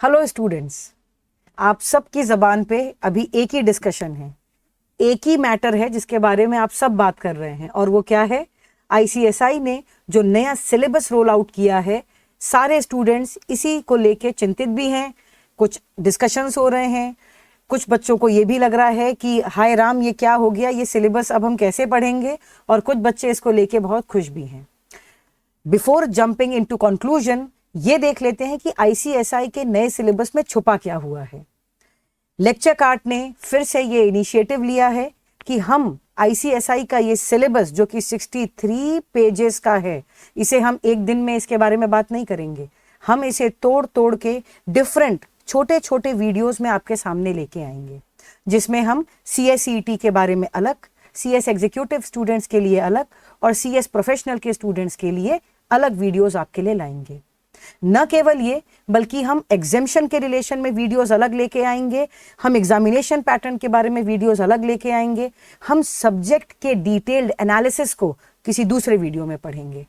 Hello students, आप सबकी ज़बान पे अभी एक ही डिस्कशन है, एक ही मैटर है जिसके बारे में आप सब बात कर रहे हैं और वो क्या है? आईसीएसआई ने जो नया सिलेबस रोल आउट किया है, सारे स्टूडेंट्स इसी को लेके चिंतित भी हैं। कुछ डिस्कशंस हो रहे हैं, कुछ बच्चों को ये भी लग रहा है कि हाय राम, ये क्या हो गया, ये सिलेबस अब हम कैसे पढ़ेंगे, और कुछ बच्चे इसको लेके बहुत खुश भी हैं। बिफोर जंपिंग इनटू कंक्लूजन, ये देख लेते हैं कि आईसीएसआई के नए सिलेबस में छुपा क्या हुआ है। लेक्चर कार्ट ने फिर से ये इनिशिएटिव लिया है कि हम आईसीएसआई का ये सिलेबस जो कि 63 पेजेस का है, इसे हम एक दिन में इसके बारे में बात नहीं करेंगे। हम इसे तोड़ तोड़ के डिफरेंट छोटे छोटे वीडियोस में आपके सामने लेके आएंगे, जिसमें हम सीएसईटी के बारे में अलग, सीएस एग्जीक्यूटिव स्टूडेंट्स के लिए अलग और सीएस प्रोफेशनल के स्टूडेंट्स के लिए अलग वीडियोस आपके लिए लाएंगे। न केवल ये, बल्कि हम एग्जेम्पशन के रिलेशन में वीडियोस अलग लेके आएंगे, हम एग्जामिनेशन पैटर्न के बारे में वीडियोस अलग लेके आएंगे, हम सब्जेक्ट के डिटेल्ड एनालिसिस को किसी दूसरे वीडियो में पढ़ेंगे।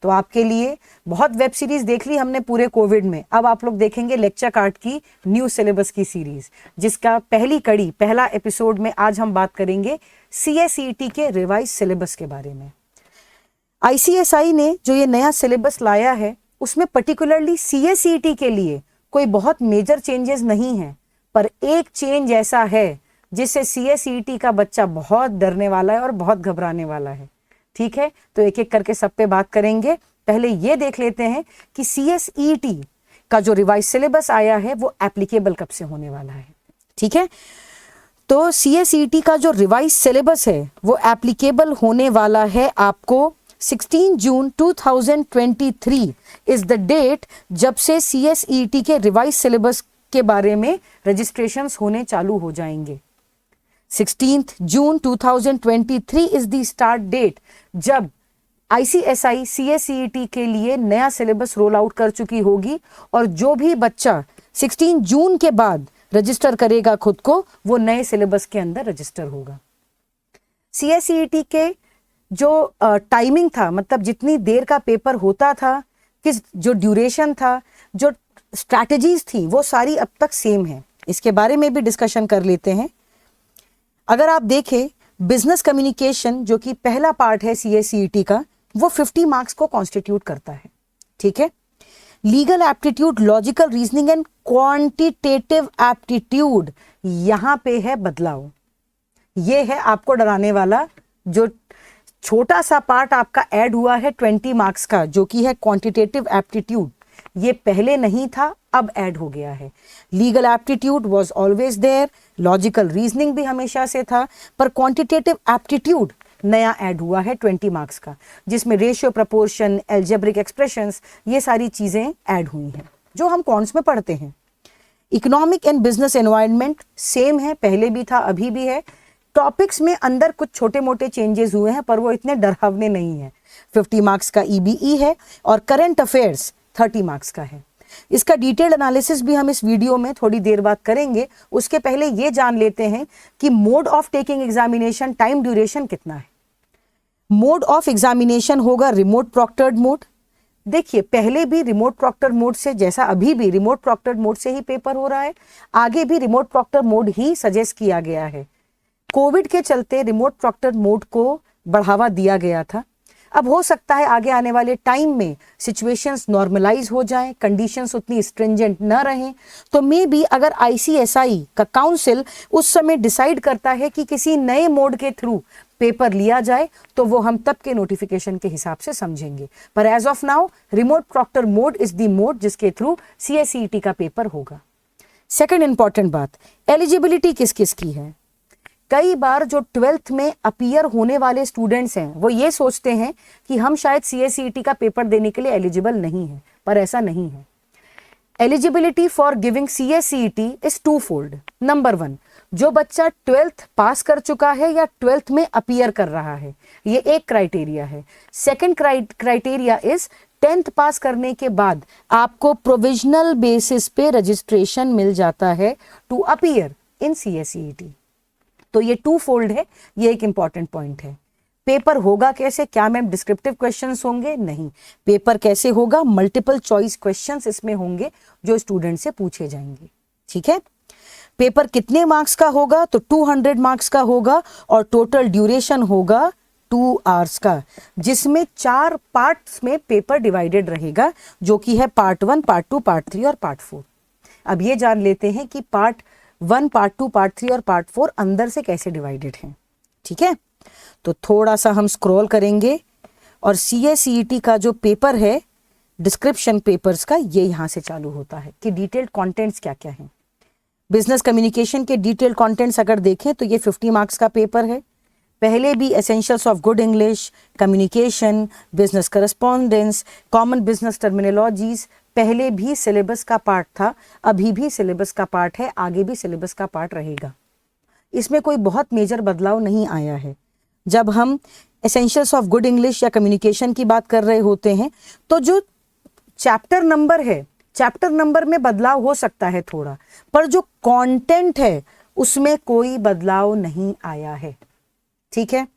तो आपके लिए बहुत वेब सीरीज देख ली हमने पूरे कोविड में, अब आप लोग देखेंगे लेक्चर कार्ट की न्यू सिलेबस की सीरीज, जिसका पहली कड़ी, पहला एपिसोड में आज हम बात करेंगे सीएसईटी के रिवाइज सिलेबस के बारे में। आईसीएसआई ने जो ये नया सिलेबस लाया है, उसमें पर्टिकुलरली सीएसईटी के लिए कोई बहुत मेजर चेंजेस नहीं है, पर एक चेंज ऐसा है जिससे सीएसईटी का बच्चा बहुत डरने वाला है और बहुत घबराने वाला है। ठीक है, तो एक एक करके सब पे बात करेंगे। पहले ये देख लेते हैं कि सीएसईटी का जो रिवाइज सिलेबस आया है वो एप्लीकेबल कब से होने वाला है। ठीक है, तो सीएसईटी का जो रिवाइज सिलेबस है वो एप्लीकेबल होने वाला है आपको 16 जून 2023 इज द डेट जब से सीएसईटी के रिवाइज सिलेबस के बारे में रजिस्ट्रेशंस होने चालू हो जाएंगे। 16 जून 2023 इज द स्टार्ट डेट जब आईसीएसआई सीएसईटी के लिए नया सिलेबस रोल आउट कर चुकी होगी, और जो भी बच्चा 16 जून के बाद रजिस्टर करेगा खुद को, वो नए सिलेबस के अंदर रजिस्टर होगा। सीएसईटी के जो टाइमिंग था, मतलब जितनी देर का पेपर होता था, किस जो ड्यूरेशन था, जो स्ट्रैटेजीज थी, वो सारी अब तक सेम है। इसके बारे में भी डिस्कशन कर लेते हैं। अगर आप देखें, बिजनेस कम्युनिकेशन जो कि पहला पार्ट है सीएसईटी का, वो 50 मार्क्स को कॉन्स्टिट्यूट करता है। ठीक है, legal aptitude, logical reasoning and quantitative aptitude, यहां पे है बदलाव। ये है आपको डराने वाला, जो छोटा सा पार्ट आपका ऐड हुआ है 20 मार्क्स का, जो कि है क्वांटिटेटिव एप्टीट्यूड। ये पहले नहीं था, अब ऐड हो गया है। Legal aptitude was always there, logical reasoning भी हमेशा से था, पर क्वांटिटेटिव एप्टीट्यूड नया ऐड हुआ है 20 मार्क्स का, जिसमें रेशियो, प्रपोर्शन, एल्जेब्रिक एक्सप्रेशंस, ये सारी चीजें ऐड हुई हैं जो हम कॉन्स में पढ़ते हैं। Economic and business environment same है, पहले भी था, अभी भी है। टॉपिक्स में अंदर कुछ छोटे मोटे चेंजेस हुए हैं, पर वो इतने डरावने नहीं है। 50 मार्क्स का ईबीई है और करंट अफेयर्स 30 मार्क्स का है। इसका डिटेल्ड एनालिसिस भी हम इस वीडियो में थोड़ी देर बाद करेंगे। उसके पहले ये जान लेते हैं कि mode of taking examination, time duration कितना है। मोड ऑफ एग्जामिनेशन होगा रिमोट प्रॉक्टर्ड मोड। देखिए, पहले भी रिमोट प्रॉक्टर मोड से, जैसा अभी भी रिमोट प्रॉक्टर मोड से ही पेपर हो रहा है, आगे भी रिमोट प्रॉक्टर मोड ही सजेस्ट किया गया है। कोविड के चलते रिमोट प्रॉक्टर मोड को बढ़ावा दिया गया था। अब हो सकता है आगे आने वाले टाइम में सिचुएशंस नॉर्मलाइज हो जाएं, कंडीशंस उतनी स्ट्रिंजेंट न रहें, तो मे बी अगर आईसीएसआई का काउंसिल उस समय डिसाइड करता है कि किसी नए मोड के थ्रू पेपर लिया जाए, तो वो हम तब के नोटिफिकेशन के हिसाब से समझेंगे। पर as of now remote proctor mode is the mode जिसके थ्रू सीएसईटी का पेपर होगा। सेकेंड इंपॉर्टेंट बात, एलिजिबिलिटी किस किस की है। कई बार जो 12th में अपीयर होने वाले स्टूडेंट्स हैं, वो ये सोचते हैं कि हम शायद सीएसईटी का पेपर देने के लिए एलिजिबल नहीं है, पर ऐसा नहीं है। Eligibility for giving CSET is two fold. Number 1, जो बच्चा 12th पास कर चुका है या 12th में अपीयर कर रहा है, ये एक क्राइटेरिया है। सेकेंड क्राइटेरिया इज 10th पास करने के बाद आपको प्रोविजनल बेसिस पे रजिस्ट्रेशन मिल जाता है टू अपीयर इन सीएसईटी। तो ये टू फोल्ड है, ये एक इंपॉर्टेंट पॉइंट है। पेपर होगा कैसे? क्या मैम डिस्क्रिप्टिव क्वेश्चंस होंगे? नहीं, पेपर कैसे होगा? मल्टीपल चॉइस क्वेश्चंस इसमें होंगे जो स्टूडेंट से पूछे जाएंगे। ठीक है, पेपर कितने मार्क्स का होगा? तो 200 मार्क्स का होगा और टोटल ड्यूरेशन होगा 2 आवर्स का, जिसमें 4 पार्ट्स में पेपर डिवाइडेड रहेगा, जो कि है पार्ट 1, पार्ट 2, पार्ट 3 और पार्ट 4। अब ये जान लेते हैं कि पार्ट 1, पार्ट 2, पार्ट 3 और पार्ट 4 अंदर से कैसे डिवाइडेड हैं। ठीक है, तो थोड़ा सा हम स्क्रॉल करेंगे और CA-CET का जो पेपर है डिस्क्रिप्शन पेपर्स का, ये यहाँ से चालू होता है कि डिटेल्ड कंटेंट्स क्या क्या हैं। बिजनेस कम्युनिकेशन के डिटेल्ड कंटेंट्स अगर देखें तो ये 50 मार्क्स का पेपर है। पहले भी essentials of good English, communication, business correspondence, common business terminologies पहले भी सिलेबस का पार्ट था, अभी भी सिलेबस का पार्ट है, आगे भी सिलेबस का पार्ट रहेगा। इसमें कोई बहुत मेजर बदलाव नहीं आया है। जब हम एसेंशियल्स ऑफ गुड इंग्लिश या कम्युनिकेशन की बात कर रहे होते हैं तो जो चैप्टर नंबर है, चैप्टर नंबर में बदलाव हो सकता है थोड़ा, पर जो कंटेंट है उसमें कोई बदलाव नहीं आया है। ठीक है,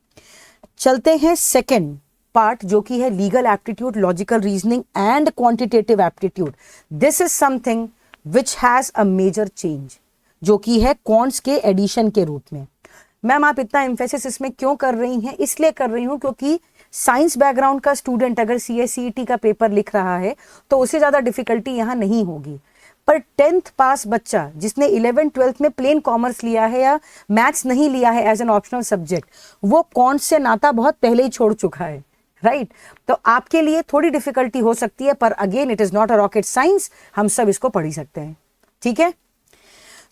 चलते हैं सेकंड पार्ट जो कि है legal aptitude, logical reasoning and quantitative aptitude. This is something which has a major change, जो कि है क्वांट्स के एडिशन के रूप में। मैम आप इतना एम्फेसिस इसमें क्यों कर रही हैं? इसलिए कर रही हूं क्योंकि साइंस बैकग्राउंड का स्टूडेंट अगर CA-CET का पेपर लिख रहा है तो उससे ज्यादा डिफिकल्टी यहां नहीं होगी, पर 10th पास बच्चा जिसने 11th 12th में प्लेन कॉमर्स लिया है या मैथ्स नहीं लिया है एज एन ऑप्शनल सब्जेक्ट, वो कॉन्ट्स से नाता बहुत पहले ही छोड़ चुका है, राइट? तो आपके लिए थोड़ी डिफिकल्टी हो सकती है, पर again it is not a rocket science, हम सब इसको पढ़ ही सकते हैं। ठीक है,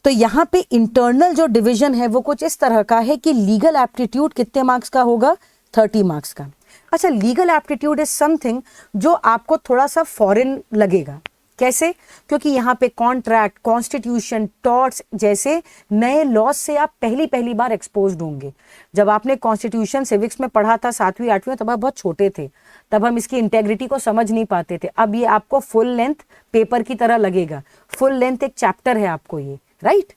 तो यहाँ पे इंटरनल जो डिवीजन है वो कुछ इस तरह का है कि लीगल एप्टीट्यूड कितने मार्क्स का होगा? 30 मार्क्स का। अच्छा, लीगल एप्टीट्यूड इज समथिंग जो आपको थोड़ा सा फॉरेन लगेगा। कैसे? क्योंकि यहाँ पे कॉन्ट्रैक्ट, कॉन्स्टिट्यूशन, टॉर्ट्स जैसे नए लॉज से आप पहली बार एक्सपोज्ड होंगे। जब आपने कॉन्स्टिट्यूशन सिविक्स में पढ़ा था 7वीं 8वीं में, तब आप बहुत छोटे थे, तब हम इसकी इंटेग्रिटी को समझ नहीं पाते थे। अब ये आपको फुल लेंथ पेपर की तरह लगेगा, फुल लेंथ एक चैप्टर है आपको ये, राइट?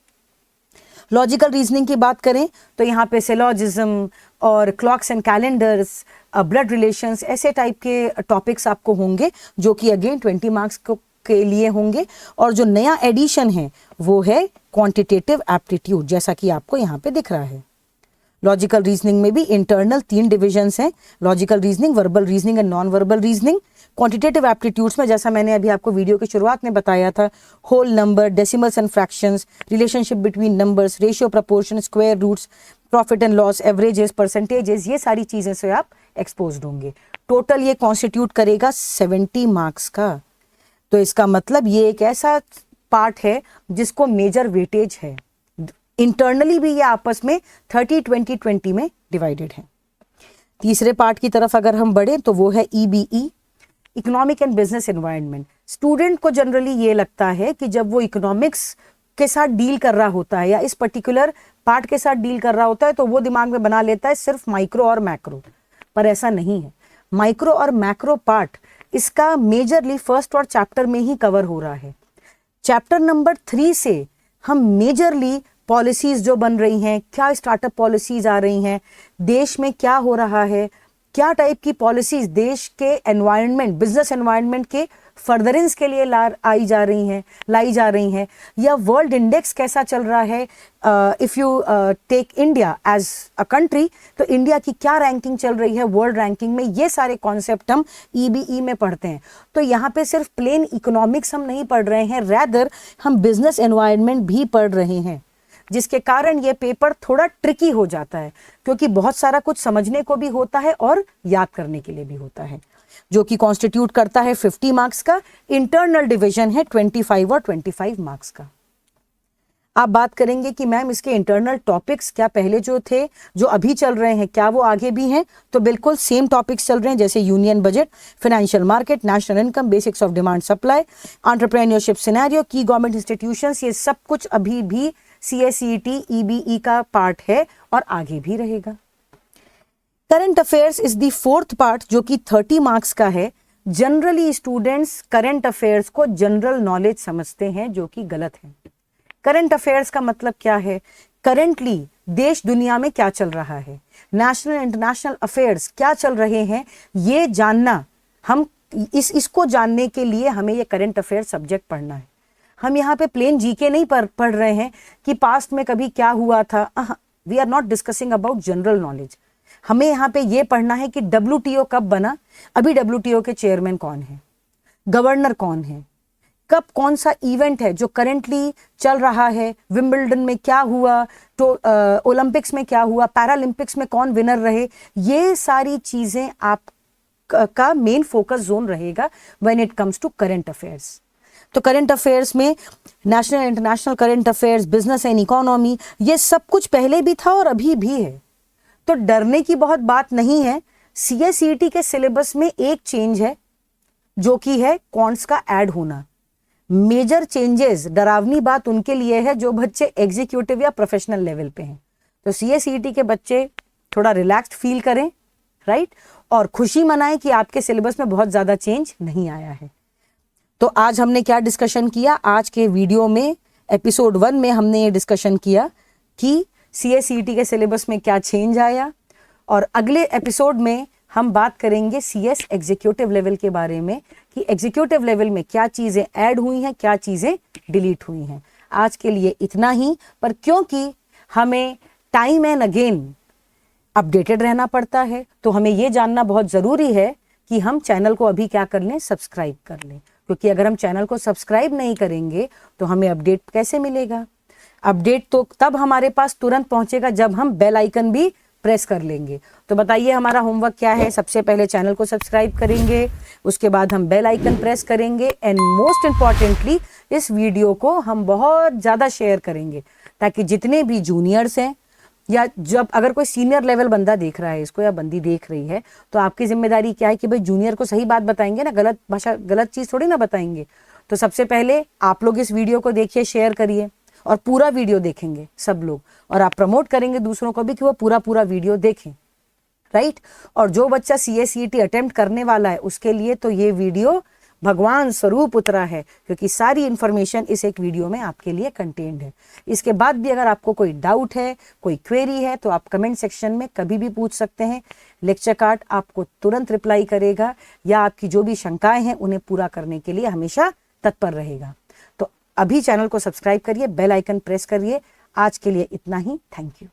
लॉजिकल रीजनिंग की बात करें तो यहाँ पे सिलॉजिज्म और clocks and calendars, blood relations, ऐसे टाइप के टॉपिक्स आपको होंगे जो कि अगेन 20 मार्क्स के लिए होंगे। और जो नया एडिशन है वो है क्वांटिटेटिव एप्टीट्यूड, जैसा कि आपको यहाँ पे दिख रहा है। लॉजिकल रीजनिंग में भी इंटरनल 3 डिविजन्स हैं, logical reasoning, verbal reasoning and non verbal reasoning. Quantitative aptitudes में जैसा मैंने अभी आपको वीडियो की शुरुआत में बताया था, whole number, decimals and fractions, relationship between numbers, ratio, proportion, square roots, profit and loss, averages, percentages, ये सारी चीजें से आप एक्सपोज्ड होंगे। टोटल ये कॉन्स्टिट्यूट करेगा 70 मार्क्स का। तो इसका मतलब ये एक ऐसा पार्ट है जिसको मेजर वेटेज है। इंटरनली भी ये आपस में 30-20-20 में डिवाइडेड है। तीसरे पार्ट की तरफ अगर हम बढ़े तो वो है EBE, economic and business environment. Student को जनरली ये लगता है कि जब वो इकोनॉमिक्स के साथ डील कर रहा होता है या इस पर्टिकुलर पार्ट के साथ डील कर रहा होता है तो वो दिमाग में बना लेता है सिर्फ माइक्रो और मैक्रो, पर ऐसा नहीं है। माइक्रो और मैक्रो पार्ट इसका मेजरली फर्स्ट और चैप्टर में ही कवर हो रहा है। चैप्टर नंबर 3 से हम मेजरली पॉलिसीज जो बन रही हैं, क्या स्टार्टअप पॉलिसीज आ रही हैं, देश में क्या हो रहा है, क्या टाइप की पॉलिसीज देश के एनवायरनमेंट, बिजनेस एनवायरनमेंट के फर्दरेंस के लिए लाई जा रही हैं, या वर्ल्ड इंडेक्स कैसा चल रहा है। If you take India as a country, तो इंडिया की क्या रैंकिंग चल रही है वर्ल्ड रैंकिंग में, ये सारे कॉन्सेप्ट हम EBE में पढ़ते हैं। तो यहाँ पे सिर्फ प्लेन इकोनॉमिक्स हम नहीं पढ़ रहे हैं, रैदर हम बिजनेस एनवायरनमेंट भी पढ़ रहे हैं, जिसके कारण ये पेपर थोड़ा ट्रिकी हो जाता है, क्योंकि बहुत सारा कुछ समझने को भी होता है और याद करने के लिए भी होता है, जो कि कॉन्स्टिट्यूट करता है 50 मार्क्स का। इंटरनल डिवीजन है 25 और 25 मार्क्स का। आप बात करेंगे कि मैम इसके इंटरनल टॉपिक्स क्या पहले जो थे, जो अभी चल रहे हैं, क्या वो आगे भी हैं? तो बिल्कुल सेम टॉपिक्स चल रहे हैं, जैसे union budget, financial market, national income, basics of demand supply, entrepreneurship scenario, की गवर्नमेंट इंस्टीट्यूशंस, ये सब कुछ अभी भी CA-CET EBE का पार्ट है और आगे भी रहेगा। Current affairs is the 4th part जो कि 30 मार्क्स का है। जनरली स्टूडेंट्स करंट अफेयर्स को जनरल नॉलेज समझते हैं, जो कि गलत है। करंट अफेयर्स का मतलब क्या है? करंटली देश दुनिया में क्या चल रहा है, नेशनल इंटरनेशनल अफेयर्स क्या चल रहे हैं, ये जानना, हम इसको जानने के लिए हमें ये करंट अफेयर सब्जेक्ट पढ़ना है। हम यहाँ पे प्लेन जीके नहीं पढ़ रहे हैं कि पास्ट में कभी क्या हुआ था। We are not discussing about general knowledge. हमें यहाँ पे ये पढ़ना है कि WTO कब बना, अभी WTO के चेयरमैन कौन है, गवर्नर कौन है, कब कौन सा इवेंट है जो करेंटली चल रहा है, विंबलडन में क्या हुआ, तो ओलंपिक्स में क्या हुआ, पैरालंपिक्स में कौन विनर रहे। ये सारी चीजें आप का मेन फोकस जोन रहेगा when it comes to current affairs. तो करंट अफेयर्स में national international current affairs, business and economy, ये सब कुछ पहले भी था और अभी भी है, तो डरने की बहुत बात नहीं है। CSET के सिलेबस में एक चेंज है जो कि है क्वांट्स का ऐड होना। मेजर चेंजेस, डरावनी बात उनके लिए है जो बच्चे एग्जीक्यूटिव या प्रोफेशनल लेवल पे हैं। तो CSET के बच्चे थोड़ा रिलैक्स्ड फील करें, राइट, और खुशी मनाएं कि आपके सिलेबस में बहुत ज्यादा चेंज नहीं आया है। तो आज हमने क्या डिस्कशन किया, आज के वीडियो में एपिसोड 1 में हमने ये डिस्कशन किया कि CSET के सिलेबस में क्या चेंज आया, और अगले एपिसोड में हम बात करेंगे CS एग्जीक्यूटिव लेवल के बारे में कि एग्जीक्यूटिव लेवल में क्या चीजें ऐड हुई हैं, क्या चीजें डिलीट हुई हैं। आज के लिए इतना ही, पर क्योंकि हमें टाइम एंड अगेन अपडेटेड रहना पड़ता है, तो हमें यह जानना बहुत जरूरी है कि हम चैनल को अभी क्या कर लें, सब्सक्राइब कर लें, क्योंकि अगर हम चैनल को सब्सक्राइब नहीं करेंगे तो हमें अपडेट कैसे मिलेगा। अपडेट तो तब हमारे पास तुरंत पहुंचेगा जब हम बेल आइकन भी प्रेस कर लेंगे। तो बताइए हमारा होमवर्क क्या है। सबसे पहले चैनल को सब्सक्राइब करेंगे, उसके बाद हम बेल आइकन प्रेस करेंगे, एंड मोस्ट इंपॉर्टेंटली इस वीडियो को हम बहुत ज़्यादा शेयर करेंगे ताकि जितने भी जूनियर्स हैं, या जब अगर कोई सीनियर लेवल बंदा देख रहा है इसको या बंदी देख रही है, तो आपकी जिम्मेदारी क्या है कि भाई जूनियर को सही बात बताएंगे ना, गलत भाषा गलत चीज़ थोड़ी ना बताएंगे। तो सबसे पहले आप लोग इस वीडियो को देखिए, शेयर करिए, और पूरा वीडियो देखेंगे सब लोग, और आप प्रमोट करेंगे दूसरों को भी कि वो पूरा वीडियो देखें, राइट। और जो बच्चा CSET अटेम्प्ट करने वाला है उसके लिए तो ये वीडियो भगवान स्वरूप उतरा है, क्योंकि सारी इंफॉर्मेशन इस एक वीडियो में आपके लिए कंटेन्ड है। इसके बाद भी अगर आपको कोई डाउट है, कोई क्वेरी है, तो आप कमेंट सेक्शन में कभी भी पूछ सकते हैं। लेक्चर कार्ड आपको तुरंत रिप्लाई करेगा, या आपकी जो भी शंकाएं हैं उन्हें पूरा करने के लिए हमेशा तत्पर रहेगा। तो अभी चैनल को सब्सक्राइब करिए, बेल आइकन प्रेस करिए। आज के लिए इतना ही, थैंक यू।